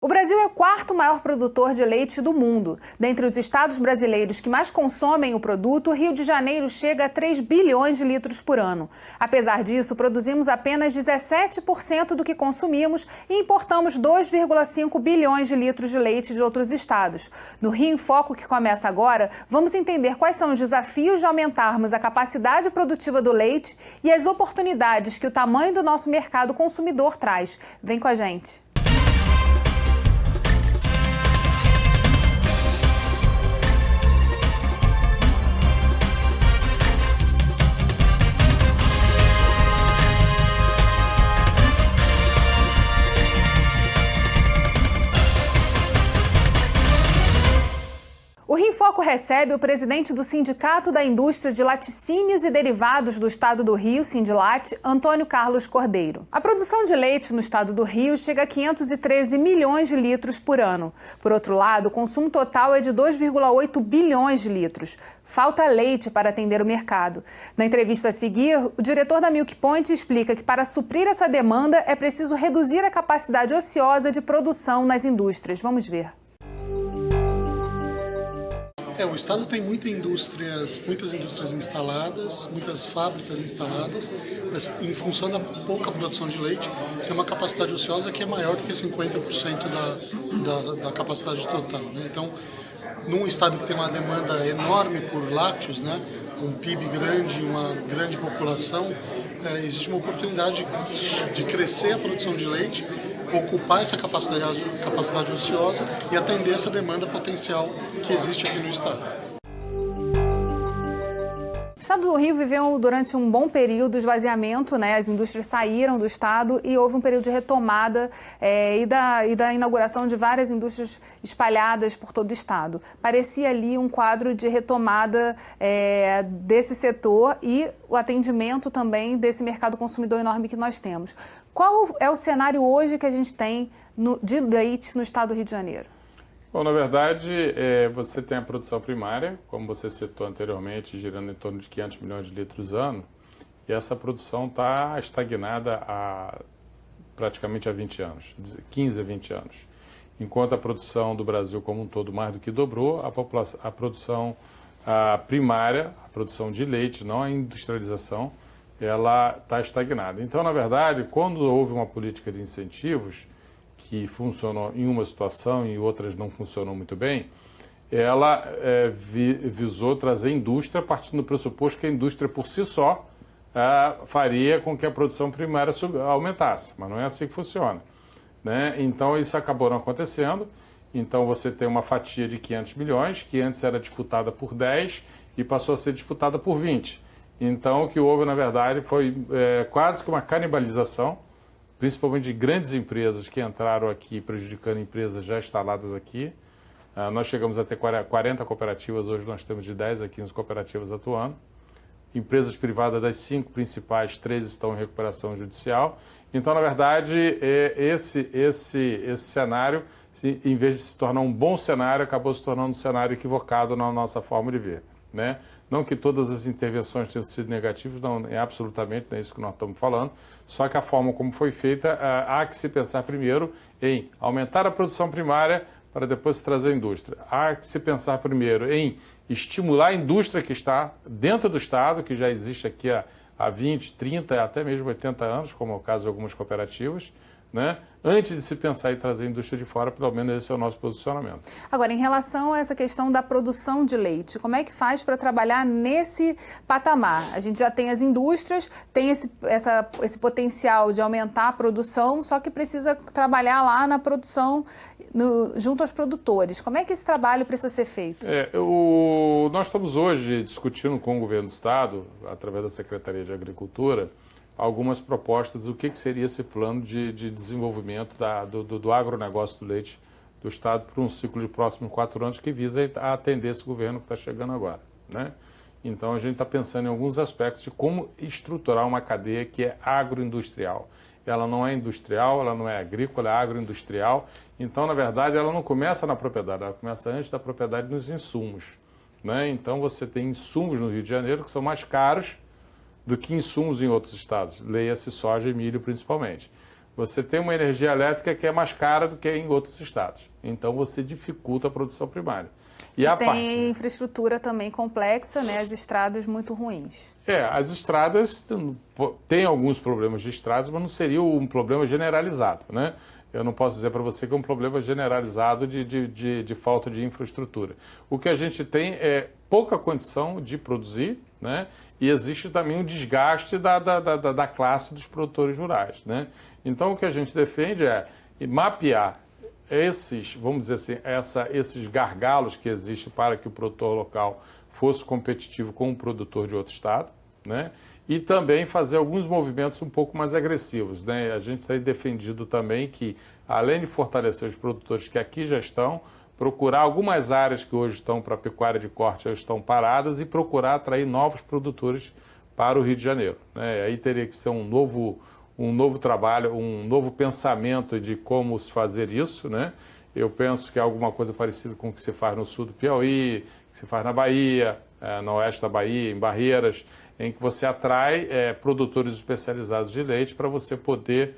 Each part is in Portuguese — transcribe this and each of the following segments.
O Brasil é o quarto maior produtor de leite do mundo. Dentre os estados brasileiros que mais consomem o produto, o Rio de Janeiro chega a 3 bilhões de litros por ano. Apesar disso, produzimos apenas 17% do que consumimos e importamos 2,5 bilhões de litros de leite de outros estados. No Rio em Foco, que começa agora, vamos entender quais são os desafios de aumentarmos a capacidade produtiva do leite e as oportunidades que o tamanho do nosso mercado consumidor traz. Vem com a gente. O Rio em Foco recebe o presidente do Sindicato da Indústria de Laticínios e Derivados do Estado do Rio, Sindilate, Antônio Carlos Cordeiro. A produção de leite no estado do Rio chega a 513 milhões de litros por ano. Por outro lado, o consumo total é de 2,8 bilhões de litros. Falta leite para atender o mercado. Na entrevista a seguir, o diretor da Milk Point explica que para suprir essa demanda é preciso reduzir a capacidade ociosa de produção nas indústrias. Vamos ver. O Estado tem muitas indústrias instaladas, muitas fábricas instaladas, mas em função da pouca produção de leite, tem uma capacidade ociosa que é maior do que 50% da capacidade total, né? Então, num Estado que tem uma demanda enorme por lácteos, né, um PIB grande, uma grande população, existe uma oportunidade de crescer a produção de leite, ocupar essa capacidade ociosa e atender essa demanda potencial que existe aqui no estado. O estado do Rio viveu durante um bom período de esvaziamento, né? As indústrias saíram do estado e houve um período de retomada e da inauguração de várias indústrias espalhadas por todo o estado. Parecia ali um quadro de retomada desse setor e o atendimento também desse mercado consumidor enorme que nós temos. Qual é o cenário hoje que a gente tem de leite no estado do Rio de Janeiro? Bom, na verdade, você tem a produção primária, como você citou anteriormente, girando em torno de 500 milhões de litros ano, e essa produção está estagnada há praticamente há 20 anos, 15 a 20 anos. Enquanto a produção do Brasil como um todo mais do que dobrou, a produção primária, a produção de leite, não a industrialização, ela está estagnada. Então, na verdade, quando houve uma política de incentivos que funcionou em uma situação e outras não funcionou muito bem, ela visou trazer indústria partindo do pressuposto que a indústria por si só faria com que a produção primária aumentasse, mas não é assim que funciona, né? Então, isso acabou não acontecendo. Então, você tem uma fatia de 500 milhões, que antes era disputada por 10 e passou a ser disputada por 20. Então, o que houve, na verdade, foi quase que uma canibalização, principalmente de grandes empresas que entraram aqui, prejudicando empresas já instaladas aqui. Nós chegamos a ter 40 cooperativas, hoje nós temos de 10 a 15 cooperativas atuando. Empresas privadas das 5 principais, 3 estão em recuperação judicial. Então, na verdade, esse cenário, em vez de se tornar um bom cenário, acabou se tornando um cenário equivocado na nossa forma de ver, né? Não que todas as intervenções tenham sido negativas, não é absolutamente, não é isso que nós estamos falando, só que a forma como foi feita, há que se pensar primeiro em aumentar a produção primária para depois se trazer a indústria. Há que se pensar primeiro em estimular a indústria que está dentro do estado, que já existe aqui há 20, 30, até mesmo 80 anos, como é o caso de algumas cooperativas, né? Antes de se pensar em trazer a indústria de fora, pelo menos esse é o nosso posicionamento. Agora, em relação a essa questão da produção de leite, como é que faz para trabalhar nesse patamar? A gente já tem as indústrias, tem esse potencial de aumentar a produção, só que precisa trabalhar lá na produção, junto aos produtores. Como é que esse trabalho precisa ser feito? Nós estamos hoje discutindo com o governo do estado, através da Secretaria de Agricultura, algumas propostas do que seria esse plano de desenvolvimento do agronegócio do leite do estado para um ciclo de próximos 4 anos que visa atender esse governo que está chegando agora, né? Então, a gente está pensando em alguns aspectos de como estruturar uma cadeia que é agroindustrial. Ela não é industrial, ela não é agrícola, é agroindustrial. Então, na verdade, ela não começa na propriedade, ela começa antes da propriedade nos insumos, né? Então, você tem insumos no Rio de Janeiro que são mais caros do que insumos em outros estados, leia-se soja e milho principalmente. você tem uma energia elétrica que é mais cara do que em outros estados. Então você dificulta a produção primária. E tem infraestrutura também complexa, né? As estradas muito ruins. As estradas têm alguns problemas de estradas, mas não seria um problema generalizado, né? Eu não posso dizer para você que é um problema generalizado de falta de infraestrutura. O que a gente tem é pouca condição de produzir, né? E existe também um desgaste da classe dos produtores rurais, né? Então, o que a gente defende é mapear esses, vamos dizer assim, esses gargalos que existem para que o produtor local fosse competitivo com o produtor de outro estado, né? E também fazer alguns movimentos um pouco mais agressivos, né? A gente tem defendido também que, além de fortalecer os produtores que aqui já estão, procurar algumas áreas que hoje estão para pecuária de corte já estão paradas e procurar atrair novos produtores para o Rio de Janeiro, né? Aí teria que ser um novo trabalho, um novo pensamento de como se fazer isso, né? Eu penso que é alguma coisa parecida com o que se faz no sul do Piauí, que se faz na Bahia, no oeste da Bahia, em Barreiras, em que você atrai produtores especializados de leite para você poder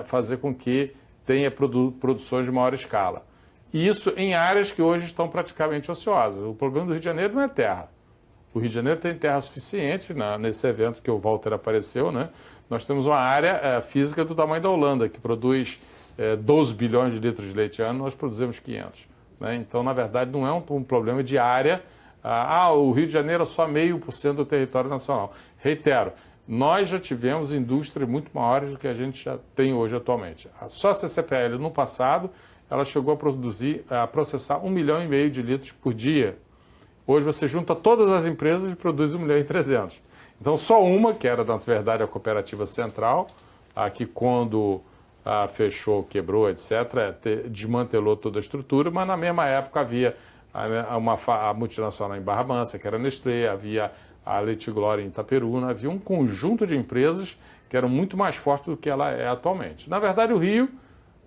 fazer com que tenha produções de maior escala. E isso em áreas que hoje estão praticamente ociosas. O problema do Rio de Janeiro não é terra. O Rio de Janeiro tem terra suficiente, nesse evento que o Walter apareceu, né? Nós temos uma área física do tamanho da Holanda, que produz 12 bilhões de litros de leite ano, nós produzimos 500. Né? Então, na verdade, não é um problema de área. O Rio de Janeiro é só 0,5% do território nacional. Reitero, nós já tivemos indústrias muito maiores do que a gente já tem hoje atualmente. Só a CCPL, no passado, ela chegou a processar 1,5 milhão de litros por dia. Hoje você junta todas as empresas e produz 1,3 milhão. Então, só uma, que era, na verdade, a Cooperativa Central, que quando fechou, quebrou, etc., desmantelou toda a estrutura, mas na mesma época havia a multinacional em Barra Mansa, que era a Nestlé, havia a Leite Glória em Itaperuna, havia um conjunto de empresas que eram muito mais fortes do que ela é atualmente. Na verdade, o Rio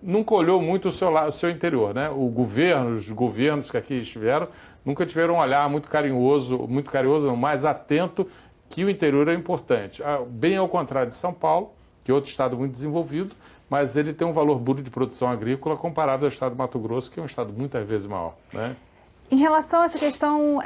nunca olhou muito o seu interior, né? Os governos que aqui estiveram nunca tiveram um olhar muito carinhoso, não, mais atento, que o interior é importante. Bem ao contrário de São Paulo, que é outro estado muito desenvolvido, mas ele tem um valor bruto de produção agrícola comparado ao estado do Mato Grosso, que é um estado muitas vezes maior, né? Em relação a essa questão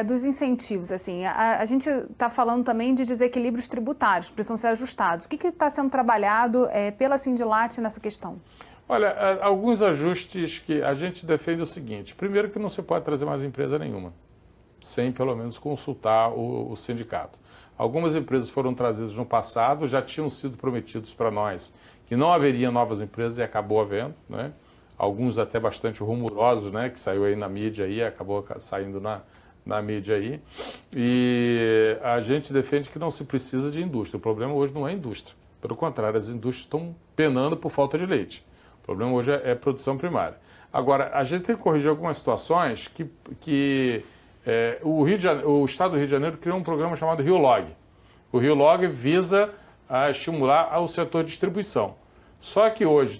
dos incentivos, assim, a gente está falando também de desequilíbrios tributários, precisam ser ajustados. O que está sendo trabalhado pela Sindilat nessa questão? Olha, alguns ajustes que a gente defende o seguinte. Primeiro, que não se pode trazer mais empresa nenhuma, sem pelo menos consultar o sindicato. Algumas empresas foram trazidas no passado, já tinham sido prometidos para nós que não haveria novas empresas e acabou havendo, né? Alguns até bastante rumorosos, né? Que saiu aí na mídia aí, acabou saindo na mídia aí. E a gente defende que não se precisa de indústria. O problema hoje não é indústria. Pelo contrário, as indústrias estão penando por falta de leite. O problema hoje é produção primária. Agora, a gente tem que corrigir algumas situações que o Estado do Rio de Janeiro criou um programa chamado Rio Log. O Rio Log visa estimular o setor de distribuição. Só que hoje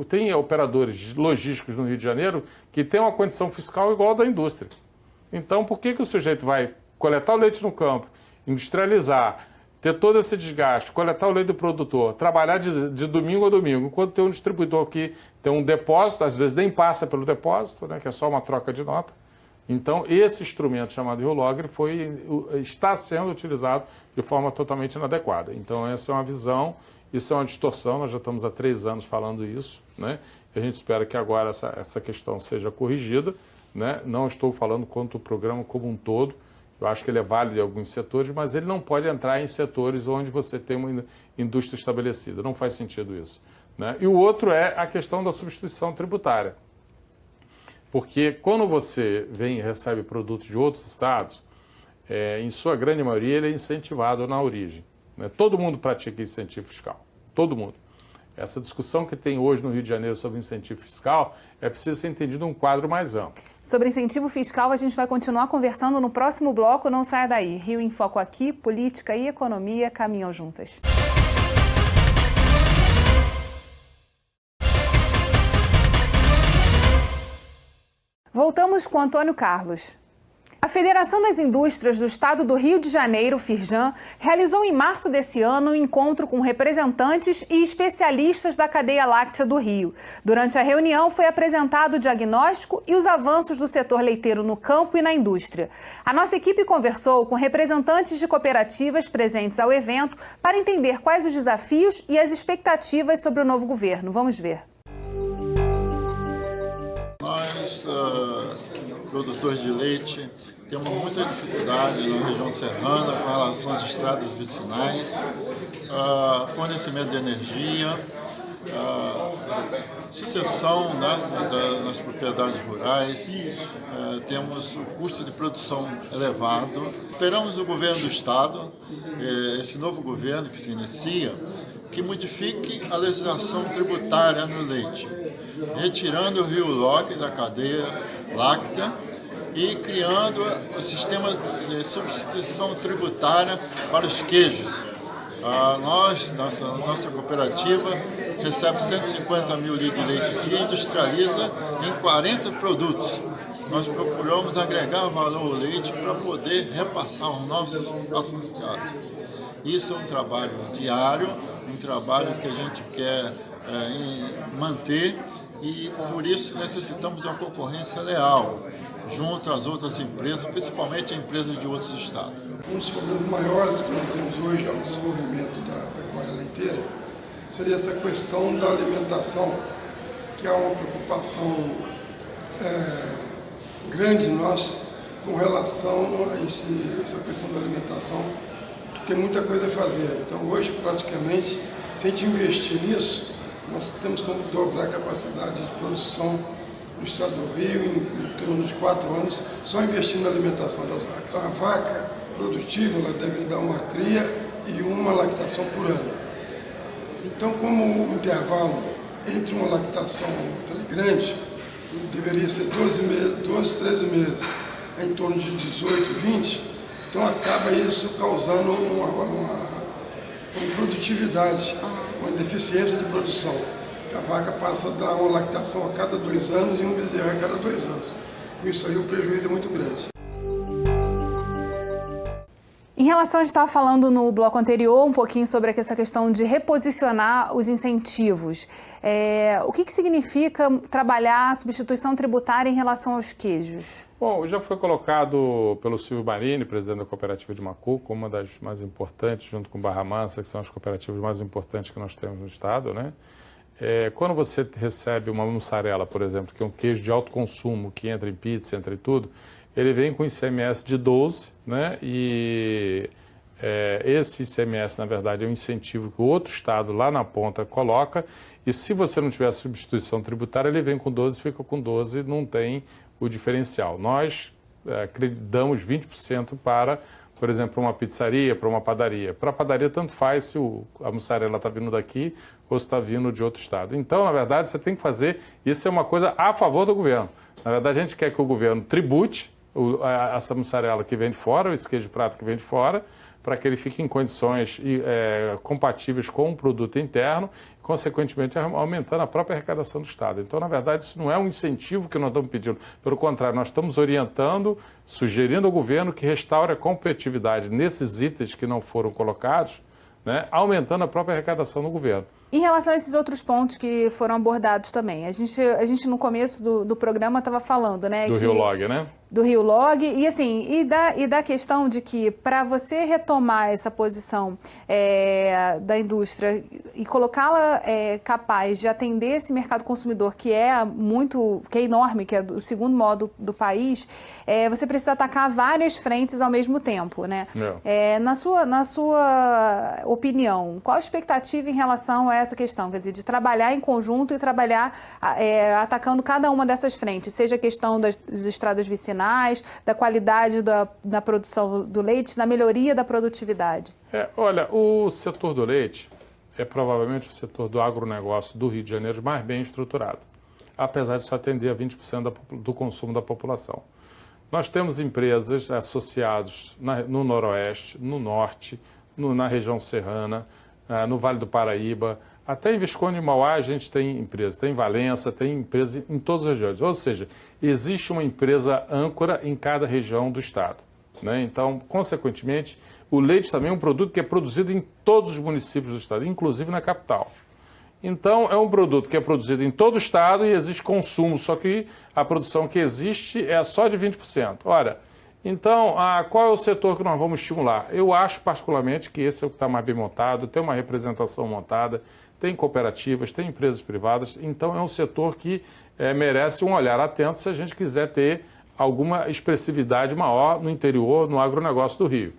tem operadores logísticos no Rio de Janeiro que têm uma condição fiscal igual à da indústria. Então, por que o sujeito vai coletar o leite no campo, industrializar, ter todo esse desgaste, coletar o leite do produtor, trabalhar de domingo a domingo, enquanto tem um distribuidor que tem um depósito, às vezes nem passa pelo depósito, né, que é só uma troca de nota. Então, esse instrumento chamado Rio Log está sendo utilizado de forma totalmente inadequada. Então, essa é uma visão, isso é uma distorção, nós já estamos há 3 anos falando isso, né? A gente espera que agora essa questão seja corrigida, né? Não estou falando contra o programa como um todo, eu acho que ele é válido em alguns setores, mas ele não pode entrar em setores onde você tem uma indústria estabelecida, não faz sentido isso, né? E o outro é a questão da substituição tributária. Porque quando você vem e recebe produtos de outros estados, em sua grande maioria ele é incentivado na origem, né? Todo mundo pratica incentivo fiscal, todo mundo. Essa discussão que tem hoje no Rio de Janeiro sobre incentivo fiscal é preciso ser entendido num quadro mais amplo. Sobre incentivo fiscal, a gente vai continuar conversando no próximo bloco, não saia daí. Rio em Foco aqui, política e economia caminham juntas. Voltamos com Antônio Carlos. A Federação das Indústrias do Estado do Rio de Janeiro, Firjan, realizou em março desse ano um encontro com representantes e especialistas da cadeia láctea do Rio. Durante a reunião foi apresentado o diagnóstico e os avanços do setor leiteiro no campo e na indústria. A nossa equipe conversou com representantes de cooperativas presentes ao evento para entender quais os desafios e as expectativas sobre o novo governo. Vamos ver. Nós, produtores de leite, temos muita dificuldade na região serrana com relação às estradas vicinais, fornecimento de energia, sucessão, né, nas propriedades rurais, temos o custo de produção elevado. Esperamos o governo do Estado, esse novo governo que se inicia, que modifique a legislação tributária no leite, retirando o Rio Log da cadeia láctea e criando o sistema de substituição tributária para os queijos. Nossa cooperativa recebe 150 mil litros de leite dia e industrializa em 40 produtos. Nós procuramos agregar valor ao leite para poder repassar aos nossos associados. Isso é um trabalho diário, um trabalho que a gente quer manter e por isso necessitamos de uma concorrência leal junto às outras empresas, principalmente empresas de outros estados. Um dos problemas maiores que nós temos hoje ao desenvolvimento da pecuária leiteira seria essa questão da alimentação, que é uma preocupação grande nossa com relação a essa questão da alimentação, que tem muita coisa a fazer. Então hoje, praticamente, se a gente investir nisso, nós temos como dobrar a capacidade de produção no estado do Rio em torno de 4 anos, só investindo na alimentação das vacas. A vaca produtiva ela deve dar uma cria e uma lactação por ano. Então, como o intervalo entre uma lactação e outra é grande, deveria ser 12, 13 meses, em torno de 18, 20, então acaba isso causando uma produtividade, uma deficiência de produção. A vaca passa a dar uma lactação a cada 2 anos e um bezerro a cada 2 anos. Com isso aí o prejuízo é muito grande. Em relação, a gente estava falando no bloco anterior um pouquinho sobre essa questão de reposicionar os incentivos. O que significa trabalhar a substituição tributária em relação aos queijos? Bom, já foi colocado pelo Silvio Marini, presidente da cooperativa de Macuco, uma das mais importantes, junto com Barra Mansa, que são as cooperativas mais importantes que nós temos no estado, né? Quando você recebe uma mussarela, por exemplo, que é um queijo de alto consumo, que entra em pizza, entra em tudo, ele vem com ICMS de 12, né? E esse ICMS, na verdade, é um incentivo que o outro estado lá na ponta coloca, e se você não tiver substituição tributária, ele vem com 12, fica com 12, não tem o diferencial. Nós damos 20% para, por exemplo, uma pizzaria, para uma padaria. Para a padaria, tanto faz se a mussarela está vindo daqui ou se está vindo de outro estado. Então, na verdade, você tem que fazer, isso é uma coisa a favor do governo. Na verdade, a gente quer que o governo tribute essa mussarela que vem de fora, esse queijo prato que vem de fora, para que ele fique em condições compatíveis com o produto interno, e, consequentemente, aumentando a própria arrecadação do Estado. Então, na verdade, isso não é um incentivo que nós estamos pedindo. Pelo contrário, nós estamos orientando, sugerindo ao governo que restaure a competitividade nesses itens que não foram colocados, né, aumentando a própria arrecadação do governo. Em relação a esses outros pontos que foram abordados também, a gente no começo do programa estava falando, né? Do Rio Log, né? Do Rio Log, e assim, e da questão de que para você retomar essa posição da indústria e colocá-la capaz de atender esse mercado consumidor que é enorme, que é o segundo maior do país, você precisa atacar várias frentes ao mesmo tempo, né? Na sua opinião, qual a expectativa em relação a essa questão, quer dizer, de trabalhar em conjunto e trabalhar atacando cada uma dessas frentes, seja a questão das estradas vicinais, da qualidade da produção do leite, da melhoria da produtividade? Olha, o setor do leite é provavelmente o setor do agronegócio do Rio de Janeiro mais bem estruturado, apesar de só atender a 20% do consumo da população. Nós temos empresas associadas no Noroeste, no Norte, na região serrana, no Vale do Paraíba, Até em Visconde e Mauá a gente tem empresa, tem em Valença, tem empresa em todas as regiões. Ou seja, existe uma empresa âncora em cada região do estado, né? Então, consequentemente, o leite também é um produto que é produzido em todos os municípios do estado, inclusive na capital. Então, é um produto que é produzido em todo o estado e existe consumo, só que a produção que existe é só de 20%. Ora, então, qual é o setor que nós vamos estimular? Eu acho particularmente que esse é o que está mais bem montado, tem uma representação montada, tem cooperativas, tem empresas privadas, então é um setor que merece um olhar atento se a gente quiser ter alguma expressividade maior no interior, no agronegócio do Rio.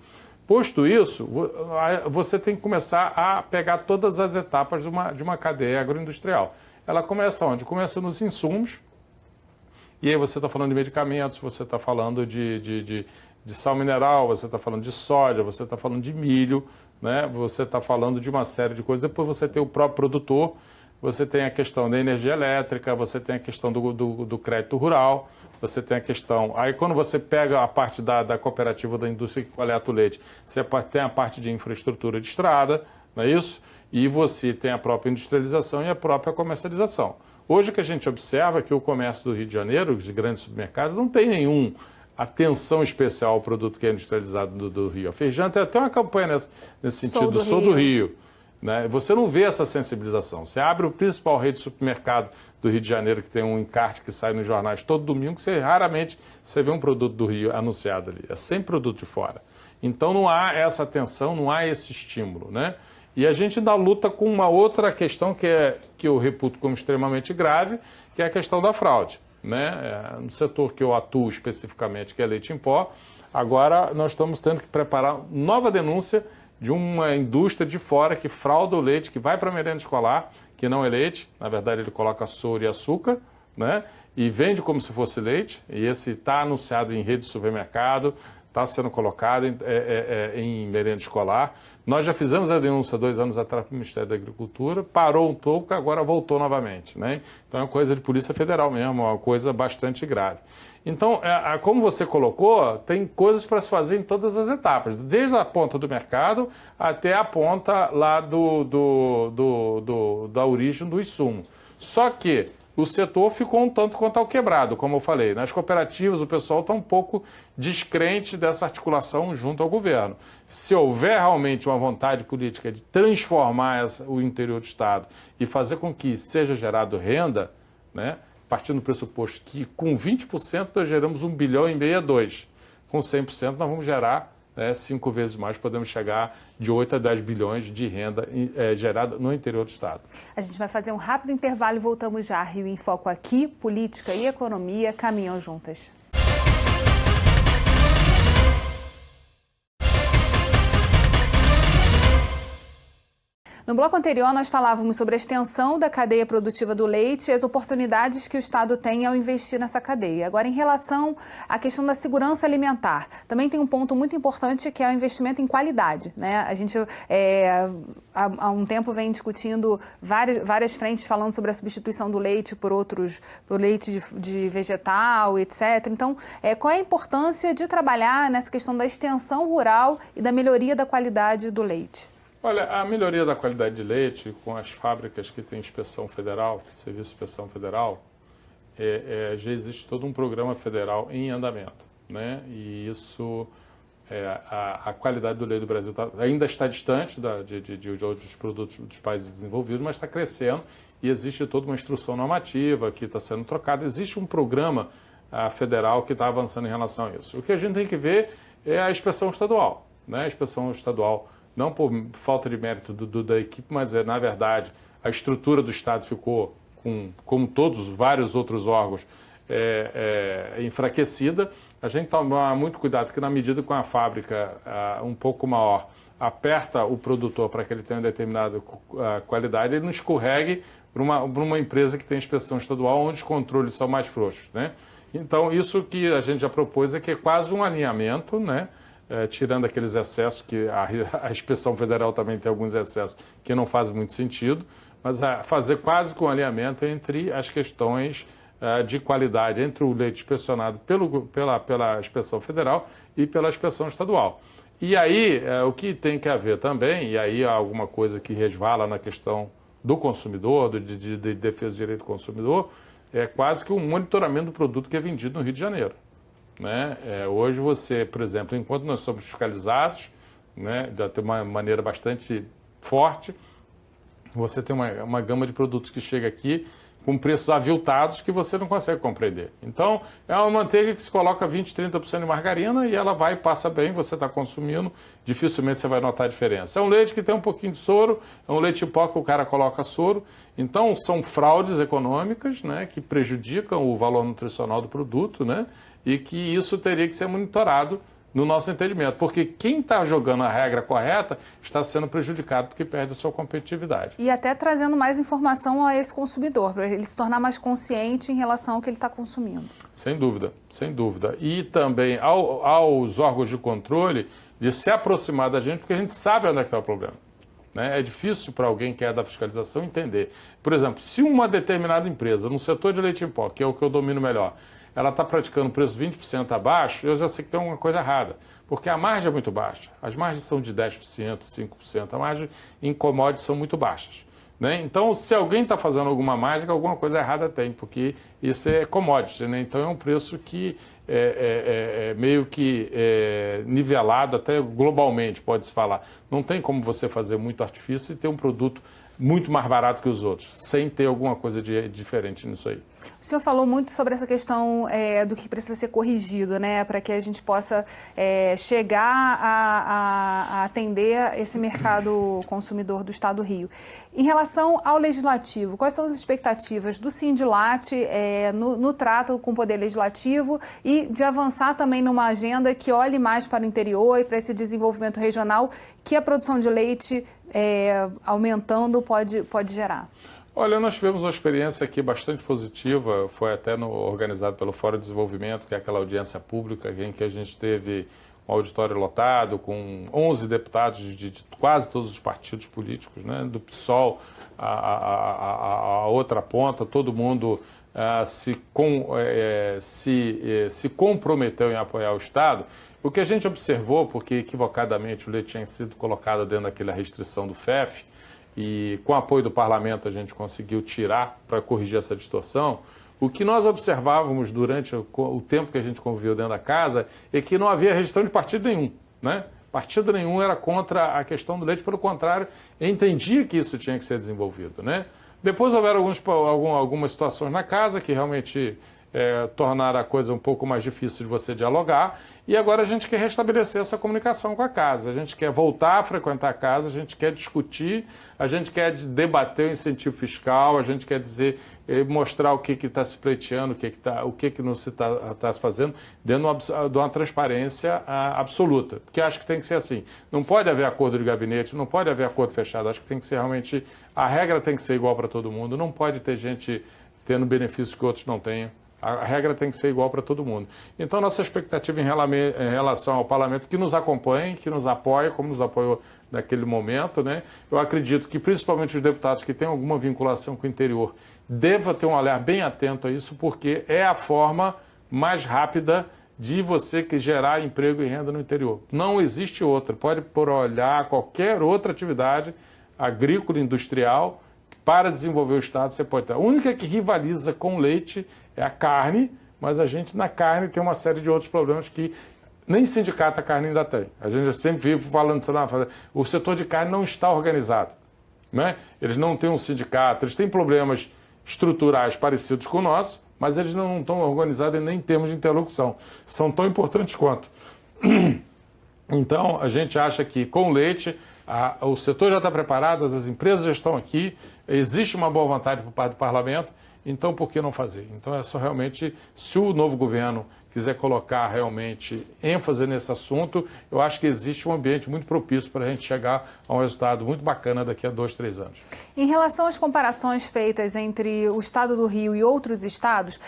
Posto isso, você tem que começar a pegar todas as etapas de uma cadeia agroindustrial. Ela começa onde? Começa nos insumos, e aí você está falando de medicamentos, você está falando de sal mineral, você está falando de soja, você está falando de milho, né? Você está falando de uma série de coisas. Depois você tem o próprio produtor, você tem a questão da energia elétrica, você tem a questão do crédito rural, você tem a questão... Aí quando você pega a parte da cooperativa da indústria que coleta o leite, você tem a parte de infraestrutura de estrada, não é isso? E você tem a própria industrialização e a própria comercialização. Hoje o que a gente observa é que o comércio do Rio de Janeiro, os grandes supermercados, não tem nenhuma atenção especial ao produto que é industrializado do Rio. A Feijão tem até uma campanha nesse sentido, Sou do Rio. Né? Você não vê essa sensibilização. Você abre o principal rede de supermercado do Rio de Janeiro, que tem um encarte que sai nos jornais todo domingo, raramente você vê um produto do Rio anunciado ali. É sempre produto de fora. Então não há essa atenção, não há esse estímulo, né? E a gente ainda luta com uma outra questão que eu reputo como extremamente grave, que é a questão da fraude, né? No setor que eu atuo especificamente, que é leite em pó, agora nós estamos tendo que preparar nova denúncia de uma indústria de fora que frauda o leite, que vai para a merenda escolar, que não é leite, na verdade ele coloca soro e açúcar, né? E vende como se fosse leite, e esse está anunciado em rede de supermercado, está sendo colocado em merenda escolar. Nós já fizemos a denúncia 2 anos atrás para o Ministério da Agricultura, parou um pouco, agora voltou novamente, né? Então é uma coisa de Polícia Federal mesmo, uma coisa bastante grave. Então, como você colocou, tem coisas para se fazer em todas as etapas, desde a ponta do mercado até a ponta lá da origem do insumo. Só que o setor ficou um tanto quanto ao quebrado, como eu falei. Nas cooperativas, o pessoal está um pouco descrente dessa articulação junto ao governo. Se houver realmente uma vontade política de transformar o interior do Estado e fazer com que seja gerado renda, né, partindo do pressuposto que com 20% nós geramos 1,5 bilhão a 2. Com 100% nós vamos gerar 5 vezes mais, podemos chegar de 8 a 10 bilhões de renda gerada no interior do Estado. A gente vai fazer um rápido intervalo e voltamos já. Rio em Foco aqui, política e economia caminham juntas. No bloco anterior, nós falávamos sobre a extensão da cadeia produtiva do leite e as oportunidades que o Estado tem ao investir nessa cadeia. Agora, em relação à questão da segurança alimentar, também tem um ponto muito importante que é o investimento em qualidade, né? A gente há um tempo vem discutindo várias frentes falando sobre a substituição do leite por leite de vegetal, etc. Então, qual é a importância de trabalhar nessa questão da extensão rural e da melhoria da qualidade do leite? Olha, a melhoria da qualidade de leite com as fábricas que têm inspeção federal, serviço de inspeção federal, já existe todo um programa federal em andamento, né? E isso, a qualidade do leite do Brasil ainda está distante de outros produtos dos países desenvolvidos, mas está crescendo e existe toda uma instrução normativa que está sendo trocada. Existe um programa federal que está avançando em relação a isso. O que a gente tem que ver é a inspeção estadual, né? A inspeção estadual, não por falta de mérito da equipe, mas na verdade, a estrutura do Estado ficou, como todos vários outros órgãos, enfraquecida. A gente toma muito cuidado que na medida que uma fábrica um pouco maior aperta o produtor para que ele tenha uma determinada qualidade, ele não escorregue para uma empresa que tem inspeção estadual, onde os controles são mais frouxos, né? Então, isso que a gente já propôs é que é quase um alinhamento, né? Tirando aqueles excessos, que a inspeção federal também tem alguns excessos que não fazem muito sentido, mas fazer quase com um alinhamento entre as questões de qualidade, entre o leite inspecionado pela inspeção federal e pela inspeção estadual. E aí, o que tem que haver também, e aí há alguma coisa que resvala na questão do consumidor, de defesa do direito do consumidor, é quase que um monitoramento do produto que é vendido no Rio de Janeiro. Né? Hoje você, por exemplo, enquanto nós somos fiscalizados, né, de uma maneira bastante forte, você tem uma gama de produtos que chega aqui com preços aviltados que você não consegue compreender. Então, é uma manteiga que se coloca 20%, 30% de margarina e ela vai e passa bem, você está consumindo, dificilmente você vai notar a diferença. É um leite que tem um pouquinho de soro, é um leite em pó que o cara coloca soro. Então, são fraudes econômicas, né, que prejudicam o valor nutricional do produto, né, e que isso teria que ser monitorado no nosso entendimento, porque quem está jogando a regra correta está sendo prejudicado porque perde a sua competitividade. E até trazendo mais informação a esse consumidor, para ele se tornar mais consciente em relação ao que ele está consumindo. Sem dúvida, sem dúvida. E também aos órgãos de controle de se aproximar da gente, porque a gente sabe onde é que está o problema. Né? É difícil para alguém que é da fiscalização entender. Por exemplo, se uma determinada empresa, no setor de leite em pó, que é o que eu domino melhor, ela está praticando preço 20% abaixo, eu já sei que tem alguma coisa errada, porque a margem é muito baixa. As margens são de 10%, 5%, a margem em commodities são muito baixas. Né? Então, se alguém está fazendo alguma mágica, alguma coisa errada tem, porque isso é commodity, né? Então é um preço que é meio que nivelado até globalmente, pode-se falar. Não tem como você fazer muito artifício e ter um produto muito mais barato que os outros, sem ter alguma coisa diferente nisso aí. O senhor falou muito sobre essa questão do que precisa ser corrigido, né, para que a gente possa chegar a atender esse mercado consumidor do Estado do Rio. Em relação ao Legislativo, quais são as expectativas do Sindilat no trato com o Poder Legislativo e de avançar também numa agenda que olhe mais para o interior e para esse desenvolvimento regional que a produção de leite aumentando pode gerar? Olha, nós tivemos uma experiência aqui bastante positiva, foi até organizado pelo Fórum de Desenvolvimento, que é aquela audiência pública em que a gente teve um auditório lotado com 11 deputados de quase todos os partidos políticos, né, do PSOL a outra ponta, todo mundo se comprometeu em apoiar o Estado. O que a gente observou, porque equivocadamente o leite tinha sido colocado dentro daquela restrição do FEF, e com o apoio do parlamento a gente conseguiu tirar para corrigir essa distorção, o que nós observávamos durante o tempo que a gente conviveu dentro da casa é que não havia restrição de partido nenhum, né? Partido nenhum era contra a questão do leite, pelo contrário, entendia que isso tinha que ser desenvolvido, né? Depois houveram algumas situações na casa que realmente tornaram a coisa um pouco mais difícil de você dialogar, e agora a gente quer restabelecer essa comunicação com a casa, a gente quer voltar a frequentar a casa, a gente quer discutir, a gente quer debater o incentivo fiscal, a gente quer mostrar o que está se pleiteando, o que não se está fazendo, dentro de uma transparência absoluta, porque acho que tem que ser assim, não pode haver acordo de gabinete, não pode haver acordo fechado, acho que tem que ser realmente, a regra tem que ser igual para todo mundo, não pode ter gente tendo benefícios que outros não tenham. A regra tem que ser igual para todo mundo. Então, nossa expectativa em relação ao parlamento que nos acompanhe, que nos apoie, como nos apoiou naquele momento, né? Eu acredito que, principalmente os deputados que têm alguma vinculação com o interior, deva ter um olhar bem atento a isso, porque é a forma mais rápida de você gerar emprego e renda no interior. Não existe outra. Pode olhar qualquer outra atividade agrícola, industrial, para desenvolver o Estado, você pode ter. A única que rivaliza com o leite é a carne, mas a gente na carne tem uma série de outros problemas que nem sindicato a carne ainda tem. A gente sempre vive falando, o setor de carne não está organizado, né? Eles não têm um sindicato, eles têm problemas estruturais parecidos com o nosso, mas eles não estão organizados nem em termos de interlocução. São tão importantes quanto. Então, a gente acha que com o leite, o setor já está preparado, as empresas já estão aqui, existe uma boa vontade por parte do parlamento, então por que não fazer? Então é só realmente, se o novo governo quiser colocar realmente ênfase nesse assunto, eu acho que existe um ambiente muito propício para a gente chegar a um resultado muito bacana daqui a 2, 3 anos. Em relação às comparações feitas entre o Estado do Rio e outros estados,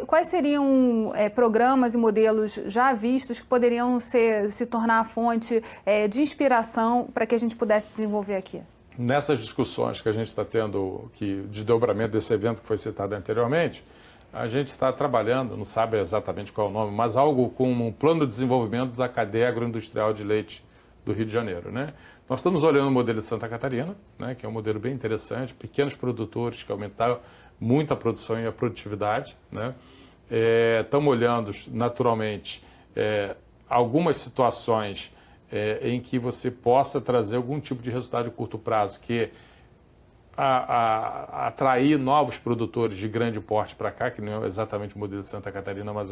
quais seriam programas e modelos já vistos que poderiam se tornar a fonte de inspiração para que a gente pudesse desenvolver aqui? Nessas discussões que a gente está tendo, de desdobramento desse evento que foi citado anteriormente, a gente está trabalhando, não sabe exatamente qual é o nome, mas algo com um plano de desenvolvimento da cadeia agroindustrial de leite do Rio de Janeiro, né? Nós estamos olhando o modelo de Santa Catarina, né, que é um modelo bem interessante, pequenos produtores que aumentaram muito a produção e a produtividade, né? Estamos olhando, naturalmente, algumas situações em que você possa trazer algum tipo de resultado de curto prazo, que atrair novos produtores de grande porte para cá, que não é exatamente o modelo de Santa Catarina, mas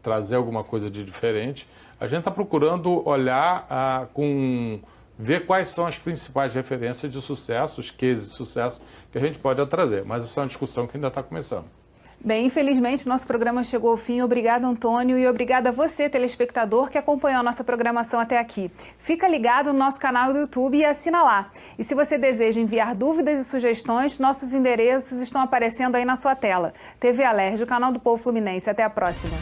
trazer alguma coisa de diferente. A gente está procurando olhar ver quais são as principais referências de sucesso, os cases de sucesso que a gente pode trazer, mas isso é uma discussão que ainda está começando. Bem, infelizmente, nosso programa chegou ao fim. Obrigada, Antônio, e obrigada a você, telespectador, que acompanhou a nossa programação até aqui. Fica ligado no nosso canal do YouTube e assina lá. E se você deseja enviar dúvidas e sugestões, nossos endereços estão aparecendo aí na sua tela. TV Alerj, o canal do Povo Fluminense. Até a próxima.